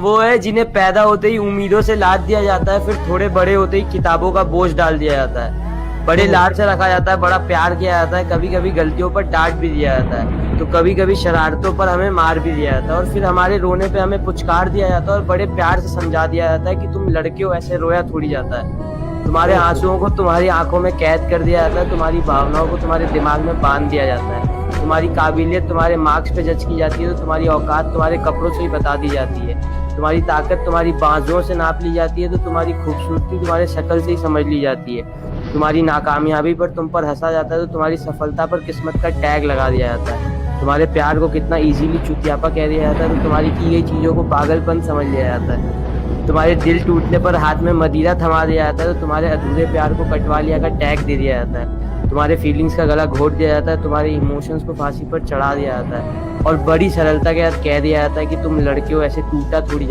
वो है जिन्हें पैदा होते ही उम्मीदों से लाद दिया जाता है, फिर थोड़े बड़े होते ही किताबों का बोझ डाल दिया जाता है। बड़े लाड से रखा जाता है, बड़ा प्यार किया जाता है, कभी कभी गलतियों पर डांट भी दिया जाता है, तो कभी कभी शरारतों पर हमें मार भी दिया जाता है, और फिर हमारे रोने पे हमें पुचकार दिया जाता है और बड़े प्यार से समझा दिया जाता है कि तुम लड़के हो, ऐसे रोया थोड़ी जाता है। तुम्हारे आंसुओं को तुम्हारी आंखों में कैद कर दिया जाता है, तुम्हारी भावनाओं को तुम्हारे दिमाग में बांध दिया जाता है, तुम्हारी काबिलियत तुम्हारे मार्क्स पे जज की जाती है, तो तुम्हारी औकात तुम्हारे कपड़ों से ही बता दी जाती है, तुम्हारी ताकत तुम्हारी बाजुओं से नाप ली जाती है, तो तुम्हारी खूबसूरती तुम्हारे शक्ल से ही समझ ली जाती है, तुम्हारी नाकामयाबी पर तुम पर हंसा जाता है, तो तुम्हारी सफलता पर किस्मत का टैग लगा दिया जाता है, तुम्हारे प्यार को कितना इजीली चुतियापा कह दिया जाता है, तो तुम्हारी की गई चीजों को पागलपन समझ लिया जाता है, तुम्हारे दिल टूटने पर हाथ में मदिरा थमा दिया जाता है, तो तुम्हारे अधूरे प्यार को कटवा लिया का टैग दे दिया जाता है, तुम्हारे फीलिंग्स का गला घोट दिया जाता है, तुम्हारे इमोशंस को फांसी पर चढ़ा दिया जाता है, और बड़ी सरलता के साथ कह दिया जाता है कि तुम लड़के हो, ऐसे टूटा थोड़ी